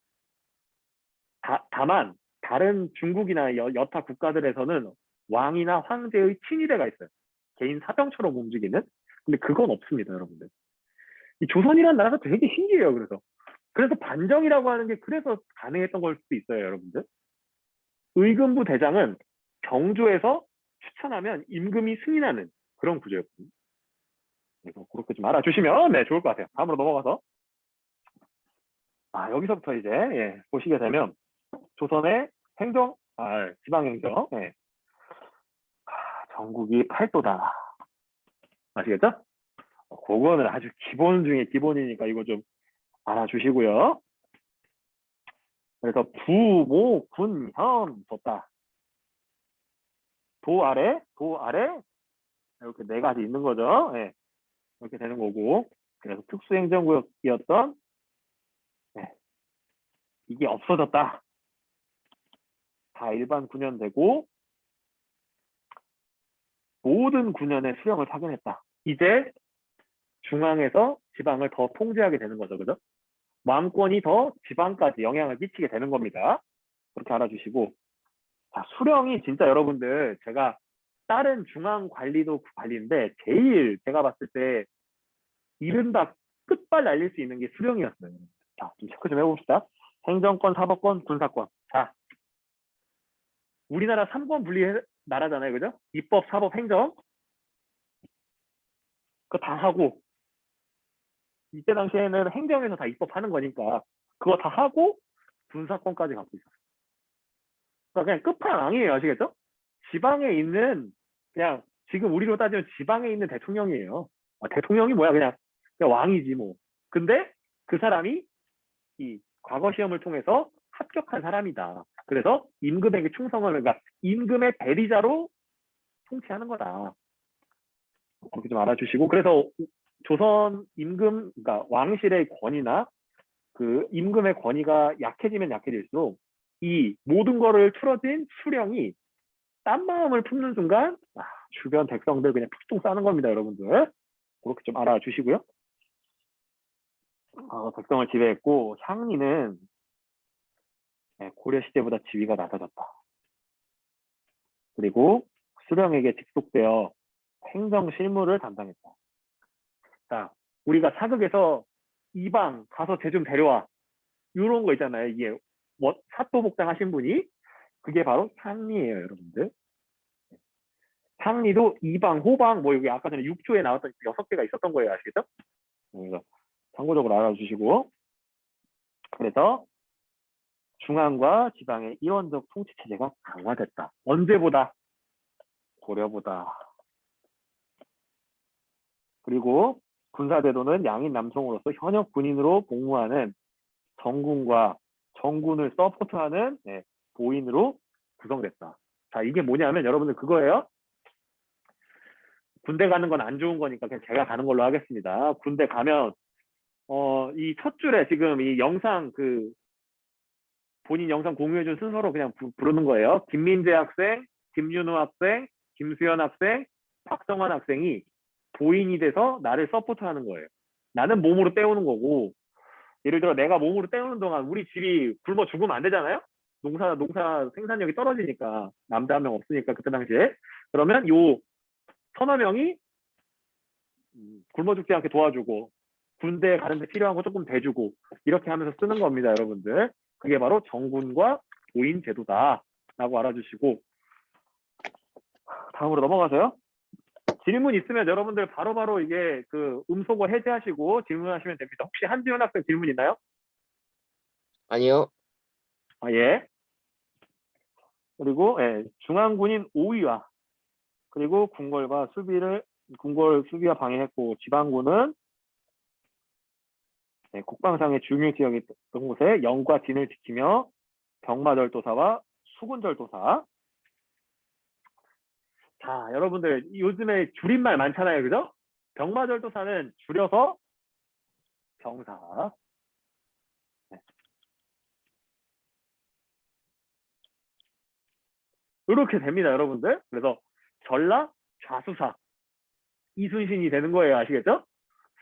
다만 다른 중국이나 여타 국가들에서는 왕이나 황제의 친위대가 있어요. 개인 사병처럼 움직이는. 근데 그건 없습니다, 여러분들. 이 조선이라는 나라가 되게 신기해요. 그래서 반정이라고 하는 게 그래서 가능했던 걸 수도 있어요, 여러분들. 의금부 대장은 경조에서 추천하면 임금이 승인하는 그런 구조였거든요. 그래서 그렇게 좀 알아주시면 좋을 것 같아요. 다음으로 넘어가서 여기서부터 이제 보시게 되면 조선의 지방행정 전국이 팔도다. 아시겠죠? 그거는 아주 기본 중에 기본이니까 이거 좀 알아주시고요. 그래서 부, 모, 군, 현, 뒀다. 도 아래 이렇게 네 가지 있는 거죠. 이렇게 되는 거고, 그래서 특수행정구역이었던 이게 없어졌다. 다 일반 군현되고 모든 군현의 수령을 파견했다. 이제 중앙에서 지방을 더 통제하게 되는 거죠, 그죠? 왕권이 더 지방까지 영향을 끼치게 되는 겁니다. 그렇게 알아주시고, 자, 수령이 진짜 여러분들 제가 다른 중앙 관리도 관리인데 제일 제가 봤을 때 이른바 끝발 날릴 수 있는 게 수령이었어요. 자, 좀 체크 좀 해봅시다. 행정권, 사법권, 군사권. 자, 우리나라 3권 분리 나라잖아요, 그죠? 입법, 사법, 행정. 그거 다 하고 이때 당시에는 행정에서 다 입법하는 거니까 그거 다 하고 군사권까지 갖고 있었어요. 그러니까 그냥 끝판왕이에요, 아시겠죠? 지방에 있는 그냥 지금 우리로 따지면 지방에 있는 대통령이에요. 대통령이 뭐야, 그냥 왕이지 뭐. 근데 그 사람이 이 과거 시험을 통해서 합격한 사람이다. 그래서 임금에게 충성을, 그러니까 임금의 대리자로 통치하는 거다. 그렇게 좀 알아주시고, 그래서 조선 임금, 그러니까 왕실의 권위나 그 임금의 권위가 약해지면 약해질수록 이 모든 거를 틀어진 수령이 딴 마음을 품는 순간 주변 백성들 그냥 푹퉁 싸는 겁니다, 여러분들. 그렇게 좀 알아주시고요. 백성을 지배했고, 향리는 고려 시대보다 지위가 낮아졌다. 그리고 수령에게 직속되어 행정 실무를 담당했다. 자, 우리가 사극에서 이방 가서 쟤 좀 데려와 이런 거 있잖아요. 이게 사또복장 하신 분이 그게 바로 향리예요, 여러분들. 향리도 이방, 호방, 뭐 여기 아까 전에 6조에 나왔던 6개가 있었던 거예요, 아시겠죠? 그래서 참고적으로 알아주시고, 그래서 중앙과 지방의 이원적 통치 체제가 강화됐다. 언제보다? 고려보다. 그리고 군사제도는 양인 남성으로서 현역 군인으로 복무하는 정군과 정군을 서포트하는 보인으로 구성됐다. 자, 이게 뭐냐면 여러분들 그거예요. 군대 가는 건 안 좋은 거니까 그냥 제가 가는 걸로 하겠습니다. 군대 가면 이 첫 줄에 지금 이 영상 본인 영상 공유해준 순서로 그냥 부르는 거예요. 김민재 학생, 김윤우 학생, 김수현 학생, 박성환 학생이 보인이 돼서 나를 서포트하는 거예요. 나는 몸으로 때우는 거고, 예를 들어 내가 몸으로 때우는 동안 우리 집이 굶어 죽으면 안 되잖아요. 농사 생산력이 떨어지니까, 남자 한 명 없으니까 그때 당시에. 그러면 요 서너 명이 굶어 죽지 않게 도와주고 군대에 가는데 필요한 거 조금 대주고 이렇게 하면서 쓰는 겁니다, 여러분들. 그게 바로 정군과 도인 제도다라고 알아주시고 다음으로 넘어가서요. 질문 있으면 여러분들 바로바로 이게 그 음소거 해제하시고 질문하시면 됩니다. 혹시 한지훈 학생 질문 있나요? 아니요. 아, 예. 그리고 예, 중앙군인 5위와 그리고 궁궐 수비와 방해했고 지방군은 네, 국방상의 중요 지역이 있던 곳에 영과 진을 지키며 병마절도사와 수군절도사. 자, 여러분들 요즘에 줄임말 많잖아요, 그죠? 병마절도사는 줄여서 병사. 네. 이렇게 됩니다, 여러분들. 그래서 전라 좌수사 이순신이 되는 거예요, 아시겠죠?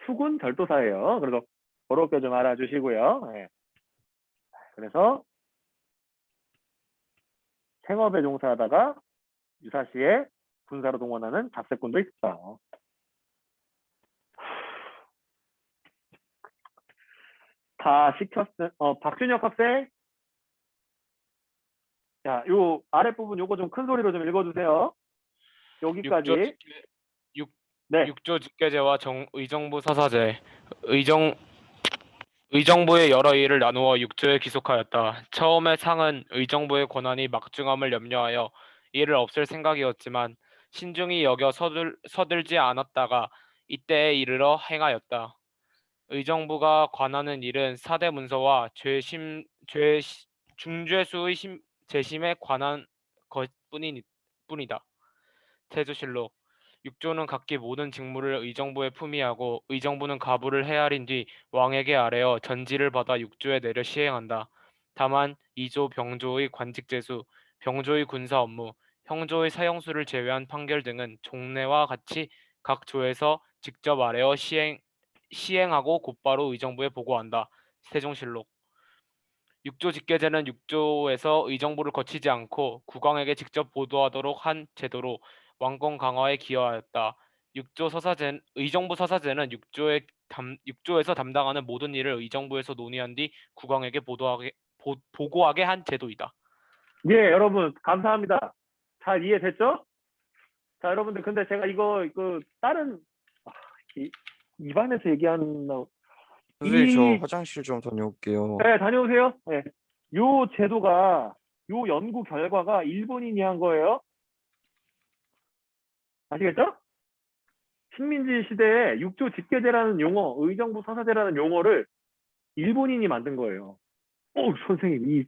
수군 절도사예요. 그래서 그렇게 좀 알아주시고요. 네. 그래서 생업에 종사하다가 유사시에 군사로 동원하는 잡새꾼도 있다. 다 시켰을 박준혁 학생. 자, 요 아랫부분 요거 좀 큰 소리로 좀 읽어주세요. 여기까지. 네. 육조 직계제와 의정부 서사제, 의정부의 여러 일을 나누어 육조에 기속하였다. 처음에 상은 의정부의 권한이 막중함을 염려하여 이를 없앨 생각이었지만 신중히 여겨 서들지 않았다가 이때에 이르러 행하였다. 의정부가 관하는 일은 사대 문서와 중죄수의 재심에 관한 것뿐이다. 태조실록 육조는 각기 모든 직무를 의정부에 품위하고 의정부는 가부를 헤아린 뒤 왕에게 아뢰어 전지를 받아 육조에 내려 시행한다. 다만 이조 병조의 관직제수, 병조의 군사 업무, 형조의 사형수를 제외한 판결 등은 종래와 같이 각 조에서 직접 아뢰어 시행하고 곧바로 의정부에 보고한다. 세종실록 육조 직계제는 육조에서 의정부를 거치지 않고 국왕에게 직접 보도하도록 한 제도로 왕권 강화에 기여하였다. 의정부 서사제는 육조에서 담당하는 모든 일을 의정부에서 논의한 뒤 국왕에게 보고하게 한 제도이다. 예, 여러분 감사합니다. 잘 이해됐죠? 자, 여러분들 근데 제가 이거 다른 입안에서 얘기하는 선생님 저 화장실 좀 다녀올게요. 네, 다녀오세요. 네. 요 제도가 요 연구 결과가 일본인이 한 거예요. 아시겠죠? 식민지 시대에 육조 직계제라는 용어, 의정부 서사제라는 용어를 일본인이 만든 거예요. 선생님, 이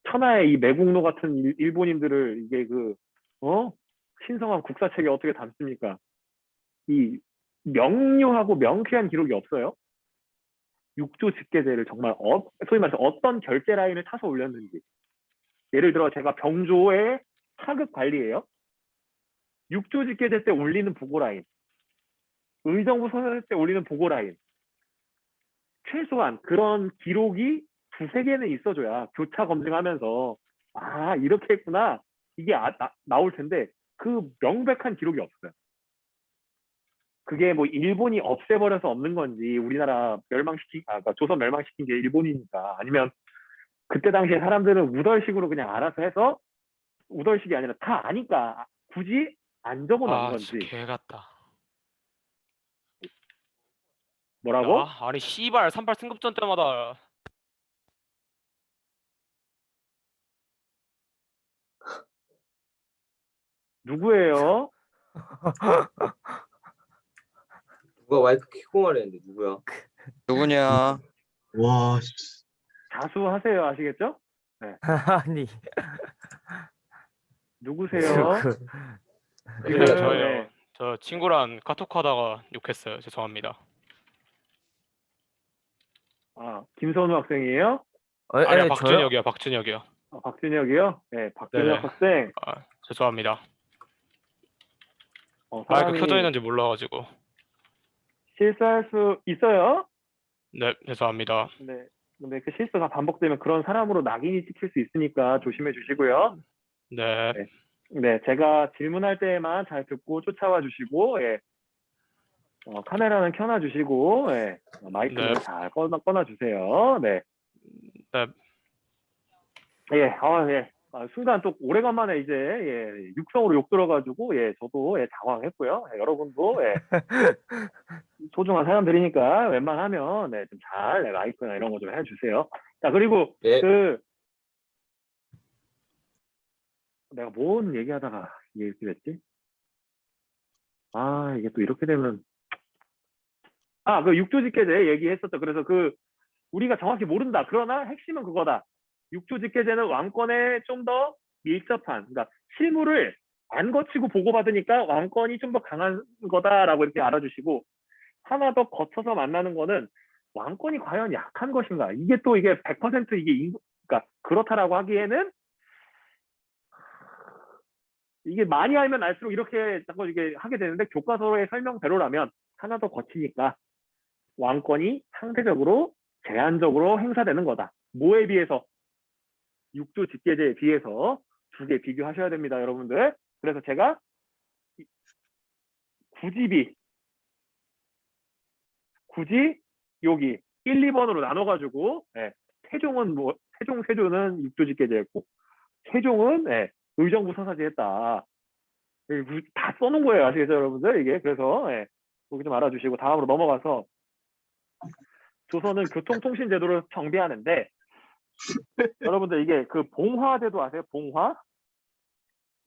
천하의 이 매국노 같은 일본인들을 이게 신성한 국사책에 어떻게 담습니까? 이 명료하고 명쾌한 기록이 없어요. 육조 직계제를 정말 소위 말해서 어떤 결제 라인을 타서 올렸는지. 예를 들어 제가 병조의 하급 관리예요. 육조 직계제 때 올리는 보고 라인, 의정부 서사제 때 올리는 보고 라인, 최소한 그런 기록이 두세 개는 있어줘야 교차 검증하면서 이렇게 했구나 이게 나올 텐데 그 명백한 기록이 없어요. 그게 뭐 일본이 없애버려서 없는 건지 우리나라 그러니까 조선 멸망시킨 게 일본이니까 아니면 그때 당시에 사람들은 우덜식으로 그냥 알아서 해서 우덜식이 아니라 다 아니까 굳이 안 적어놓은 건지. 진짜 개 같다. 뭐라고? 아니 씨발 38 승급전 때마다 누구예요? 누가 마이크 켜고 말했는데 누구야? 누구냐? 와, 자수하세요. 아시겠죠? 네. 아니 누구세요? 네, 저요. 저 친구랑 카톡하다가 욕했어요. 죄송합니다. 김선우 학생이에요? 아니야 박준혁이요. 박준혁이요. 박준혁이요? 네, 박준혁 네네. 학생. 죄송합니다. 마이크 사람이 켜져 있는지 몰라가지고. 실수할 수 있어요. 네, 죄송합니다. 네. 근데 그 실수가 반복되면 그런 사람으로 낙인이 찍힐 수 있으니까 조심해 주시고요. 네. 네, 제가 질문할 때만 잘 듣고 쫓아와 주시고, 예. 카메라는 켜놔주시고, 예, 마이크는 네. 잘 꺼놔주세요. 네. 네. 예, 예. 순간 또 오래간만에 이제, 예, 육성으로 욕 들어가지고, 예, 저도, 예, 당황했고요. 예, 여러분도, 예, 소중한 사람들이니까 웬만하면, 네, 좀 잘, 네, 마이크나 이런 거 좀 해주세요. 자, 그리고, 예. 내가 뭔 얘기하다가 이렇게 됐지? 이게 또 이렇게 되면, 그 육조직계제 얘기했었죠. 그래서 우리가 정확히 모른다. 그러나 핵심은 그거다. 육조직계제는 왕권에 좀 더 밀접한, 그러니까 실무를 안 거치고 보고받으니까 왕권이 좀 더 강한 거다라고 이렇게 알아주시고, 하나 더 거쳐서 만나는 거는 왕권이 과연 약한 것인가? 이게 또 이게 100% 이게 그러니까 그렇다라고 하기에는 이게 많이 알면 알수록 이렇게 자꾸 이게 하게 되는데 교과서의 설명대로라면 하나 더 거치니까 왕권이 상대적으로 제한적으로 행사되는 거다. 뭐에 비해서? 육조 직계제에 비해서 두 개 비교하셔야 됩니다, 여러분들. 그래서 제가 굳이 여기 1, 2번으로 나눠가지고, 예, 태종 세조는 육조 직계제였고 세종은, 예, 의정부 서사제했다. 다 써놓은 거예요, 아시겠죠, 여러분들? 이게 그래서, 예, 여기 좀 알아주시고 다음으로 넘어가서 조선은 교통통신제도를 정비하는데 여러분들 이게 봉화제도 아세요? 봉화?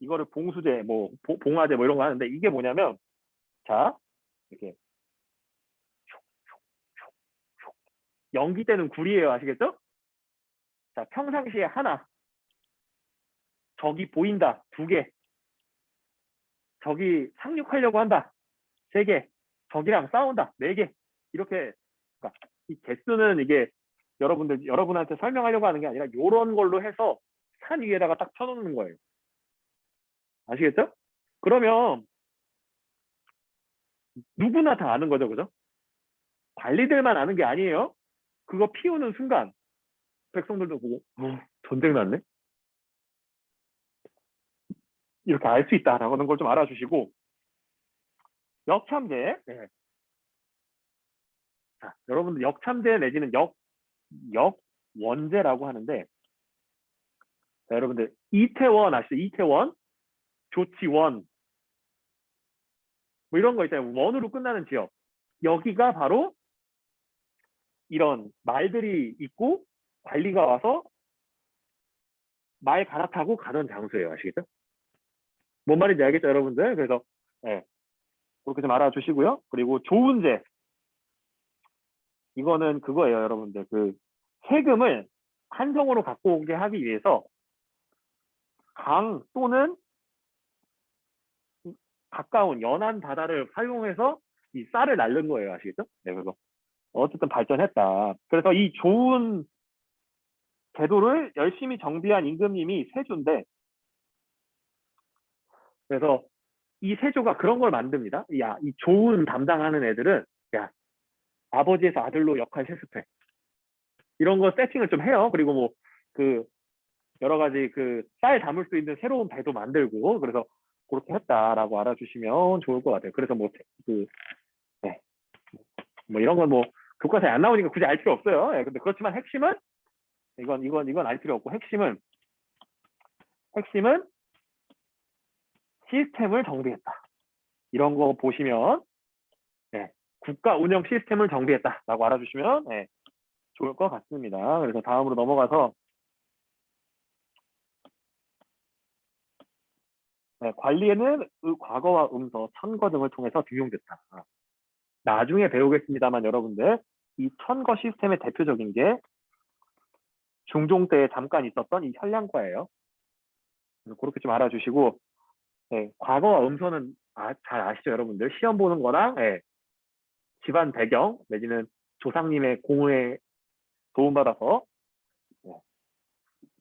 이거를 봉수제, 뭐 봉화제 뭐 이런 거 하는데 이게 뭐냐면, 자, 이렇게 연기 때는 구리예요, 아시겠죠? 자, 평상시에 하나, 적이 보인다, 2개, 적이 상륙하려고 한다, 3개, 적이랑 싸운다, 4개. 이렇게, 그러니까 이 개수는 이게 여러분한테 설명하려고 하는 게 아니라 이런 걸로 해서 산 위에다가 딱 펴놓는 거예요. 아시겠죠? 그러면 누구나 다 아는 거죠, 그죠? 관리들만 아는 게 아니에요. 그거 피우는 순간 백성들도 보고 전쟁 났네? 이렇게 알 수 있다라는 걸 좀 알아주시고, 역참제. 네. 자, 여러분들 역참제 내지는 역원제라고 하는데, 자, 여러분들 이태원 아시죠? 이태원, 조치원, 뭐 이런 거 있잖아요. 원으로 끝나는 지역. 여기가 바로 이런 말들이 있고 관리가 와서 말 갈아타고 가던 장소예요. 아시겠죠? 뭔 말인지 알겠죠, 여러분들? 그래서, 네, 그렇게 좀 알아주시고요. 그리고 조은제. 이거는 그거예요, 여러분들. 세금을 한정으로 갖고 오게 하기 위해서 강 또는 가까운 연안 바다를 활용해서 이 쌀을 날른 거예요. 아시겠죠? 네, 그래서 어쨌든 발전했다. 그래서 이 좋은 제도를 열심히 정비한 임금님이 세조인데, 그래서 이 세조가 그런 걸 만듭니다. 이 좋은 담당하는 애들은, 야, 아버지에서 아들로 역할 실습해. 이런 거 세팅을 좀 해요. 그리고 뭐 여러 가지 쌀 담을 수 있는 새로운 배도 만들고, 그래서 그렇게 했다라고 알아주시면 좋을 것 같아요. 그래서 네, 뭐 이런 건 뭐 교과서에 안 나오니까 굳이 알 필요 없어요. 예, 근데 그렇지만 핵심은 이건 알 필요 없고, 핵심은 시스템을 정비했다. 이런 거 보시면, 네, 국가 운영 시스템을 정비했다라고 알아주시면, 네, 좋을 것 같습니다. 그래서 다음으로 넘어가서, 네, 관리에는 과거와 음서, 천거 등을 통해서 등용됐다. 나중에 배우겠습니다만 여러분들, 이 천거 시스템의 대표적인 게 중종 때에 잠깐 있었던 이 현량과예요. 그렇게 좀 알아주시고, 네, 과거와 음서는 잘 아시죠, 여러분들? 시험 보는 거랑, 네, 집안 배경 내지는 조상님의 공에 도움받아서, 네,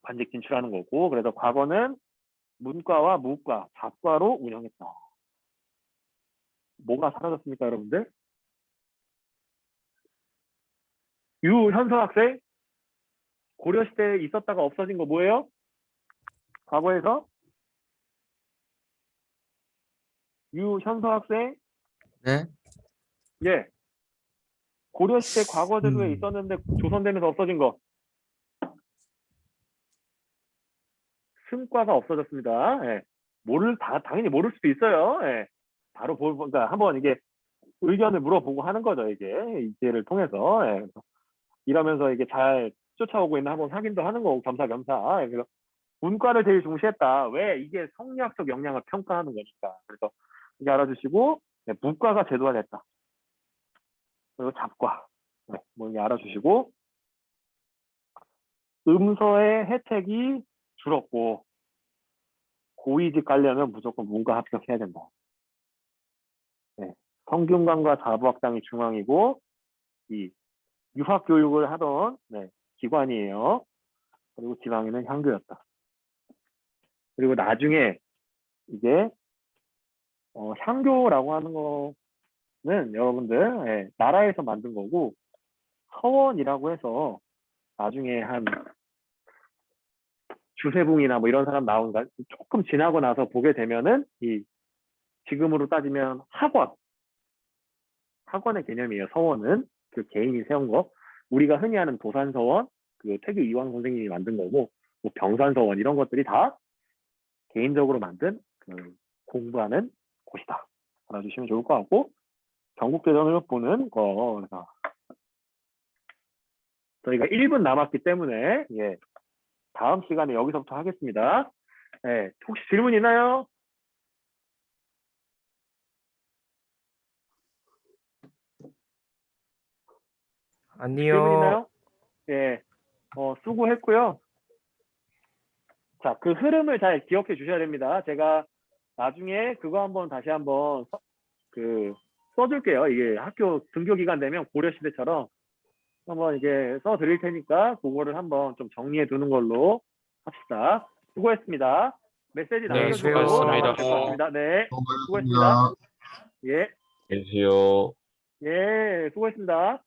관직 진출하는 거고, 그래서 과거는 문과와 무과, 잡과로 운영했다. 뭐가 사라졌습니까, 여러분들? 유현서 학생, 고려시대에 있었다가 없어진 거 뭐예요? 과거에서 유현서 학생, 네? 예. 고려시대 과거제도에 있었는데 조선되면서 없어진 거. 승과가 없어졌습니다. 예. 당연히 모를 수도 있어요. 예. 바로 그러니까 한번 이게 의견을 물어보고 하는 거죠. 이게 이 기회를 통해서. 예. 그래서 이러면서 이게 잘 쫓아오고 있나 한번 확인도 하는 거고 겸사겸사. 예. 그래서 문과를 제일 중시했다. 왜? 이게 성리학적 역량을 평가하는 거니까. 그래서 이게 알아주시고 네, 문과가 제도화됐다. 그리고 잡과 네, 뭐 이게 알아주시고 음서의 혜택이 줄었고 고위직 가려면 무조건 문과 합격해야 된다. 네, 성균관과 자부학당이 중앙이고 이 유학 교육을 하던 네, 기관이에요. 그리고 지방에는 향교였다. 그리고 나중에 이게 향교라고 하는 거는 여러분들 예, 나라에서 만든 거고 서원이라고 해서 나중에 한 주세붕이나 뭐 이런 사람 나온 거 조금 지나고 나서 보게 되면은 이 지금으로 따지면 학원의 개념이에요. 서원은 그 개인이 세운 거. 우리가 흔히 하는 도산서원, 그 태교 이황 선생님이 만든 거고, 뭐 병산서원 이런 것들이 다 개인적으로 만든 그 공부하는 곳이다. 알아주시면 좋을 것 같고, 경국대전을 보는 거. 그래서 저희가 1분 남았기 때문에 예, 다음 시간에 여기서부터 하겠습니다. 예, 혹시 질문 있나요? 질문 아니요. 있나요? 예, 수고했고요. 자, 그 흐름을 잘 기억해 주셔야 됩니다. 제가 나중에 그거 한번 다시 한번 써줄게요. 이게 학교 등교 기간 되면 고려시대처럼 한번 이게 써드릴 테니까 그거를 한번 좀 정리해 두는 걸로 합시다. 수고했습니다. 메시지 네, 남겨주고 수고하셨습니다. 나가면 될 것 같습니다. 네, 수고했습니다. 예, 계세요. 예, 수고했습니다.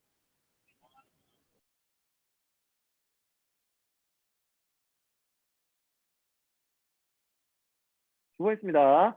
수고했습니다.